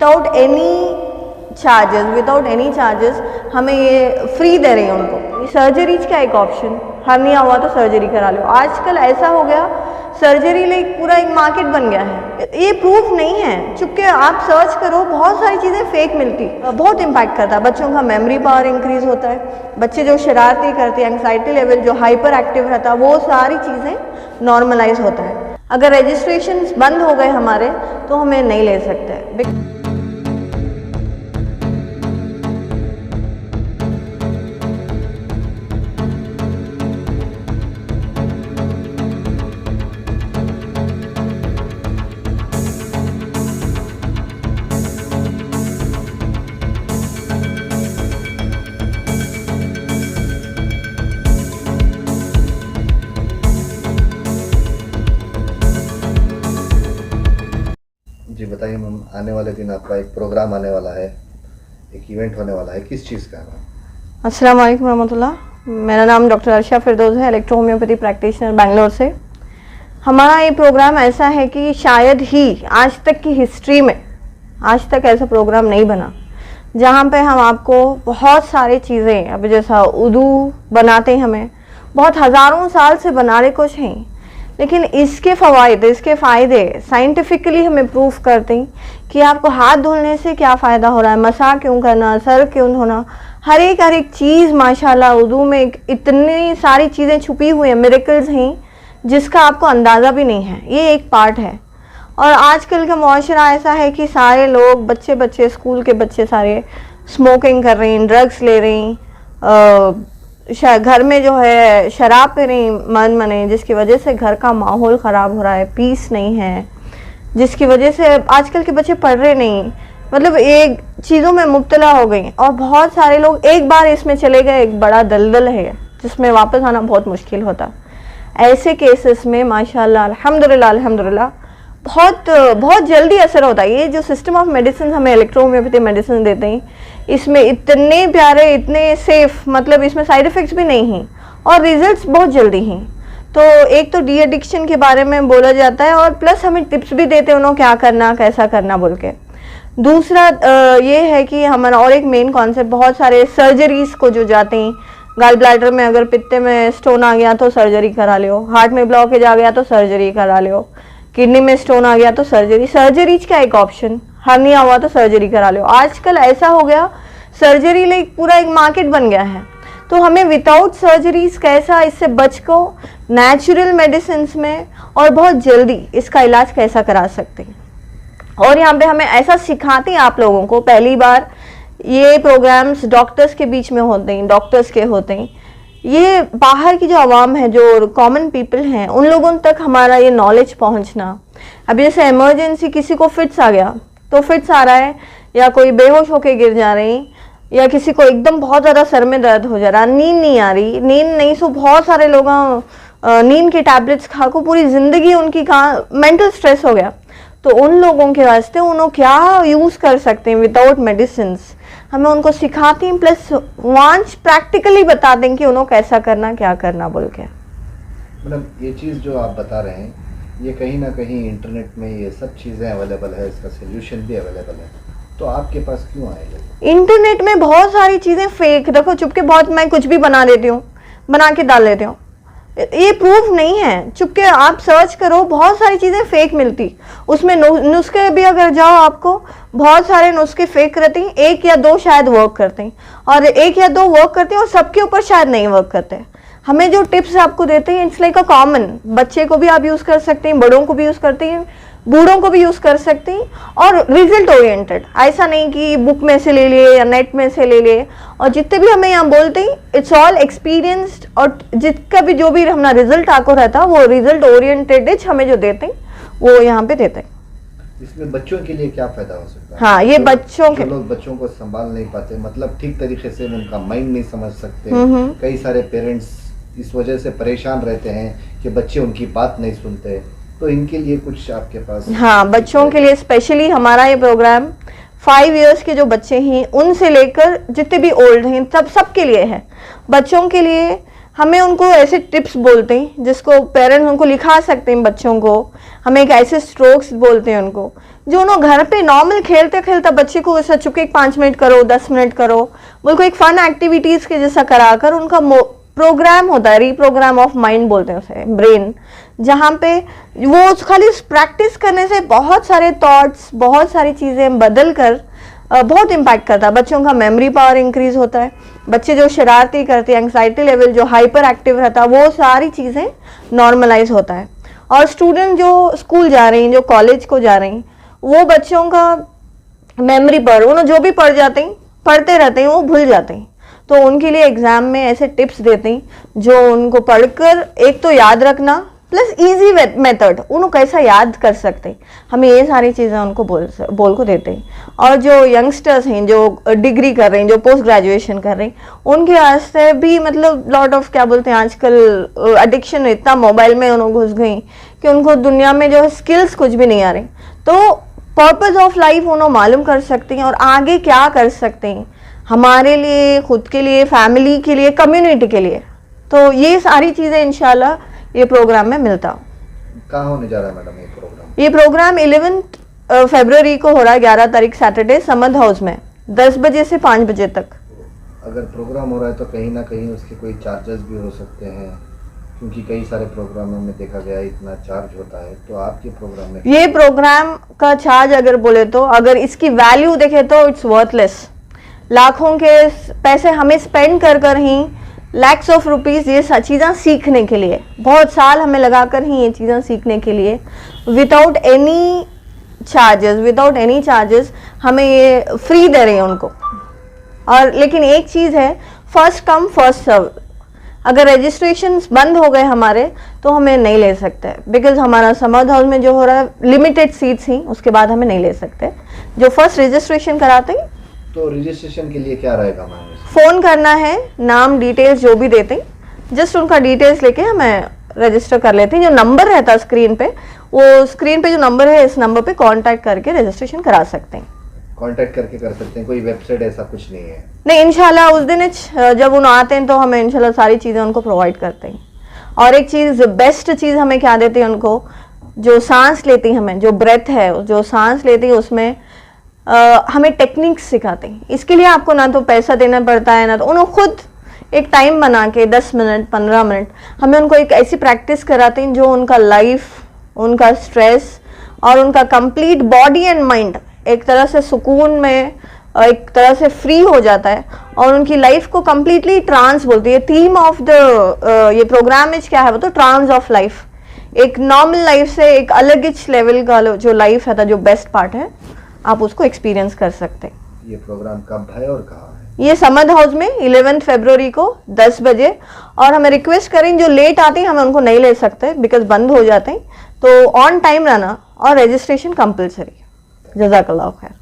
Without any charges हमें ये free दे रही है उनको। सर्जरीज का एक ऑप्शन, हर्निया हुआ तो सर्जरी करा लो। आजकल ऐसा हो गया सर्जरी लाइक पूरा एक मार्केट बन गया है। ये प्रूफ नहीं है, चूंकि आप सर्च करो बहुत सारी चीज़ें फेक मिलती, बहुत इम्पैक्ट करता है। बच्चों का मेमोरी पावर इंक्रीज होता है, बच्चे जो शरारती करते हैं, एंग्जाइटी लेवल जो हाइपर एक्टिव रहता है, वो सारी चीज़ें नॉर्मलाइज होता है। अगर रजिस्ट्रेशन बंद हो गए हमारे तो हमें नहीं ले सकते। जी बताइए मैम, आने वाले दिन आपका एक प्रोग्राम आने वाला है, एक इवेंट होने वाला है, किस चीज़ का है मैम? अस्सलाम वालेकुम रहमतुल्लाह। मेरा नाम डॉक्टर अर्शा फिरदौस है, इलेक्ट्रो होम्योपैथी प्रैक्टिशनर बेंगलोर से। हमारा ये प्रोग्राम ऐसा है कि शायद ही आज तक की हिस्ट्री में आज तक ऐसा प्रोग्राम नहीं बना जहाँ पे हम आपको बहुत सारी चीज़ें, अब जैसा उदू बनाते हैं, हमें बहुत हज़ारों साल से बना रहे कुछ हैं, लेकिन इसके फ़ायदे साइंटिफिकली हमें प्रूफ करते हैं कि आपको हाथ धुलने से क्या फ़ायदा हो रहा है, मसा क्यों करना, सर क्यों धोना, हर एक चीज़ माशाल्लाह उर्दू में इतनी सारी चीज़ें छुपी हुई हैं, मिरेकल्स हैं जिसका आपको अंदाज़ा भी नहीं है। ये एक पार्ट है। और आजकल का मुआशरा ऐसा है कि सारे लोग बच्चे स्कूल के बच्चे सारे स्मोकिंग कर रहे हैं, ड्रग्स ले रहे हैं, घर में जो है शराब पी रही मन मने, जिसकी वजह से घर का माहौल ख़राब हो रहा है, पीस नहीं है, जिसकी वजह से आजकल के बच्चे पढ़ रहे नहीं, मतलब एक चीज़ों में मुब्तला हो गई। और बहुत सारे लोग एक बार इसमें चले गए, एक बड़ा दलदल है जिसमें वापस आना बहुत मुश्किल होता। ऐसे केसेस में माशाल्लाह अल्हम्दुलिल्लाह बहुत जल्दी असर होता है। ये जो सिस्टम ऑफ मेडिसिन हमें इलेक्ट्रो होम्योपैथी मेडिसिन देते हैं, इसमें इतने प्यारे, इतने सेफ, मतलब इसमें साइड इफ़ेक्ट्स भी नहीं हैं और रिजल्ट्स बहुत जल्दी हैं। तो एक तो डी एडिक्शन के बारे में बोला जाता है और प्लस हमें टिप्स भी देते हैं उन्होंने क्या करना कैसा करना बोल के। दूसरा ये है कि हमारा और एक मेन कॉन्सेप्ट, बहुत सारे सर्जरीज को जो जाते हैं, गाल ब्लैडर में अगर पित्ते में स्टोन आ गया तो सर्जरी करा लो, हार्ट में ब्लॉकेज आ गया तो सर्जरी करा लो, किडनी में स्टोन आ गया तो सर्जरीज का एक ऑप्शन, हर्निया हुआ तो सर्जरी करा लो। आजकल ऐसा हो गया सर्जरी लाइक पूरा एक मार्केट बन गया है। तो हमें विदाउट सर्जरीज कैसा इससे बच को नेचुरल मेडिसिन में और बहुत जल्दी इसका इलाज कैसा करा सकते हैं। और यहाँ पे हमें ऐसा सिखाते हैं आप लोगों को, पहली बार ये प्रोग्राम्स डॉक्टर्स के बीच में होते हैं, डॉक्टर्स के होते हैं, ये बाहर की जो आवाम है, जो कॉमन पीपल हैं, उन लोगों तक हमारा ये नॉलेज पहुंचना। अभी जैसे इमरजेंसी किसी को फिट्स आ गया तो फिट्स आ रहा है, या कोई बेहोश होके गिर जा रहे हैं, या किसी को एकदम बहुत ज़्यादा सर में दर्द हो जा रहा, नींद नहीं आ रही, नींद नहीं, सो बहुत सारे लोग नींद की टैबलेट्स खा को पूरी ज़िंदगी उनकी कहाँ मेंटल स्ट्रेस हो गया। तो उन लोगों के वास्ते उन्होंने क्या यूज़ कर सकते हैं विदाउट मेडिसिन, हमें उनको सिखाते हैं, प्लस वांच प्रैक्टिकली बता दें कि उन्होंने कैसा करना क्या करना बोल के। मतलब ये चीज़ जो आप बता रहे हैं, ये कहीं ना कहीं इंटरनेट में ये सब चीज़ें अवेलेबल है, इसका सोल्यूशन भी अवेलेबल है, तो आपके पास क्यों आएगा? इंटरनेट में बहुत सारी चीज़ें फेक, देखो चुपके बहुत मैं कुछ भी बना देती हूँ, बना के डाल देती हूँ, ये प्रूफ नहीं है। चुपके आप सर्च करो बहुत सारी चीज़ें फेक मिलती, उसमें नुस्खे भी अगर जाओ आपको बहुत सारे नुस्खे फेक रहते हैं, एक या दो शायद वर्क करते हैं, और एक या दो वर्क करते हैं और सबके ऊपर शायद नहीं वर्क करते। हमें जो टिप्स आपको देते हैं इट्स लाइक अ कॉमन, बच्चे को भी आप यूज़ कर सकते हैं, बड़ों को भी यूज़ करते हैं, बूढ़ों को भी यूज़ कर सकते हैं, और रिजल्ट ओरिएंटेड, ऐसा नहीं कि बुक में से ले लिए या नेट में से ले लिए। और जितने भी हमें यहाँ बोलते हैं इट्स ऑल एक्सपीरियंस्ड, और जिसका भी जो भी हमारा रिजल्ट आपको रहता है वो रिजल्ट ओरिएंटेड हमें जो देते हैं वो यहाँ पे देते हैं। इसमें बच्चों के लिए क्या फायदा हो सकता है? हाँ, ये बच्चों के लोग बच्चों को संभाल नहीं पाते, मतलब ठीक तरीके से उनका माइंड नहीं समझ सकते, कई सारे पेरेंट्स इस वजह से परेशान रहते हैं कि बच्चे उनकी बात नहीं सुनते, तो इनके लिए कुछ आपके पास? हाँ, बच्चों के लिए स्पेशली हमारा ये प्रोग्राम 5 इयर्स के जो बच्चे हैं उनसे लेकर जितने भी ओल्ड हैं सबके लिए है। बच्चों के लिए हमें उनको ऐसे टिप्स बोलते हैं जिसको पेरेंट्स उनको लिखा सकते हैं, बच्चों को हमें एक ऐसे स्ट्रोक्स बोलते हैं उनको जो उन्होंने घर पे नॉर्मल खेलते खेलते बच्चे को ऐसा चुके 5 मिनट करो, 10 मिनट करो, बिल्कुल एक फन एक्टिविटीज के जैसा कराकर उनका प्रोग्राम होता है, रीप्रोग्राम ऑफ माइंड बोलते हैं उसे, ब्रेन, जहाँ पे वो खाली प्रैक्टिस करने से बहुत सारे थॉट्स, बहुत सारी चीज़ें बदल कर बहुत इम्पैक्ट करता है। बच्चों का मेमोरी पावर इंक्रीज होता है, बच्चे जो शरारती करते हैं, एंग्जाइटी लेवल जो हाइपर एक्टिव रहता है, वो सारी चीज़ें नॉर्मलाइज होता है। और स्टूडेंट जो स्कूल जा रहे हैं, जो कॉलेज को जा रहे हैं, वो बच्चों का मेमोरी पावर, उन्होंने जो भी पढ़ते रहते हैं वो भूल जाते हैं। तो उनके लिए एग्जाम में ऐसे टिप्स देते हैं जो उनको पढ़कर एक तो याद रखना प्लस इजी मेथड उनको कैसा याद कर सकते हैं, हमें ये सारी चीज़ें उनको बोल को देते हैं। और जो यंगस्टर्स हैं जो डिग्री कर रहे हैं, जो पोस्ट ग्रेजुएशन कर रहे हैं, उनके वास्ते भी मतलब लॉट ऑफ क्या बोलते हैं, आजकल एडिक्शन इतना मोबाइल में उन्होंने घुस गई कि उनको दुनिया में जो है स्किल्स कुछ भी नहीं आ रही। तो पर्पस ऑफ लाइफ उन्होंने मालूम कर सकते हैं और आगे क्या कर सकते हैं हमारे लिए, खुद के लिए, फैमिली के लिए, कम्युनिटी के लिए। तो ये सारी चीज़ें इंशाल्लाह ये प्रोग्राम में मिलता। कहाँ होने जा रहा है मैडम ये प्रोग्राम? ये प्रोग्राम 11 फरवरी को हो रहा है, 11 तारीख सैटरडे, समद हाउस में 10 बजे से 5 बजे तक। अगर प्रोग्राम हो रहा है तो कहीं ना कहीं उसके कोई चार्जेस भी हो सकते हैं, क्योंकि कई सारे प्रोग्रामों में देखा गया इतना चार्ज होता है। तो आपके प्रोग्राम में ये प्रोग्राम का चार्ज अगर बोले तो, अगर इसकी वैल्यू देखे तो इट्स वर्थलेस। लाखों के पैसे हमें स्पेंड कर ही, लैक्स ऑफ रुपीज़ ये चीज़ें सीखने के लिए, बहुत साल हमें लगाकर ही ये चीज़ें सीखने के लिए विदाउट एनी चार्जेस हमें ये फ्री दे रहे हैं उनको। और लेकिन एक चीज़ है, फर्स्ट कम फर्स्ट सर्व। अगर रजिस्ट्रेशन बंद हो गए हमारे तो हमें नहीं ले सकते, बिकॉज हमारा समद हाउस में जो हो रहा है लिमिटेड सीट्स ही, उसके बाद हमें नहीं ले सकते। जो फर्स्ट रजिस्ट्रेशन कराते हैं, तो रजिस्ट्रेशन के लिए क्या रहेगा मैम? फ़ोन करना है, नाम डिटेल्स जो भी देते हैं, जस्ट उनका डिटेल्स लेके हमें रजिस्टर कर लेते हैं। जो नंबर रहता है स्क्रीन पे, वो स्क्रीन पे जो नंबर है, इस नंबर पे कांटेक्ट करके रजिस्ट्रेशन करा सकते हैं। कांटेक्ट करके कर सकते हैं, कोई वेबसाइट ऐसा कुछ नहीं है? नहीं, इंशाल्लाह उस दिन जब उन आते हैं तो हमें इंशाल्लाह सारी चीज़ें उनको प्रोवाइड करते हैं। और एक चीज़, बेस्ट चीज़ हमें क्या देते हैं उनको, जो सांस लेती हमें, जो ब्रेथ है, जो सांस लेती है उसमें हमें टेक्निक्स सिखाते हैं। इसके लिए आपको ना तो पैसा देना पड़ता है, ना तो उन्होंने खुद एक टाइम बना के 10 मिनट 15 मिनट हमें उनको एक ऐसी प्रैक्टिस कराते हैं जो उनका लाइफ, उनका स्ट्रेस और उनका कंप्लीट बॉडी एंड माइंड एक तरह से सुकून में, एक तरह से फ्री हो जाता है और उनकी लाइफ को कंप्लीटली ट्रांस बोलती है। थीम ऑफ द ये प्रोग्राम में क्या है, वो तो ट्रांस ऑफ लाइफ, एक नॉर्मल लाइफ से एक अलग ही लेवल का जो लाइफ है, जो बेस्ट पार्ट है, आप उसको एक्सपीरियंस कर सकते हैं। ये प्रोग्राम कब है और कहाँ है? ये समद हाउस में 11 फरवरी को 10 बजे। और हमें रिक्वेस्ट करें, जो लेट आते हैं हमें उनको नहीं ले सकते बिकॉज बंद हो जाते हैं, तो ऑन टाइम रहना और रजिस्ट्रेशन कंपलसरी। जज़ाकल्लाह खैर।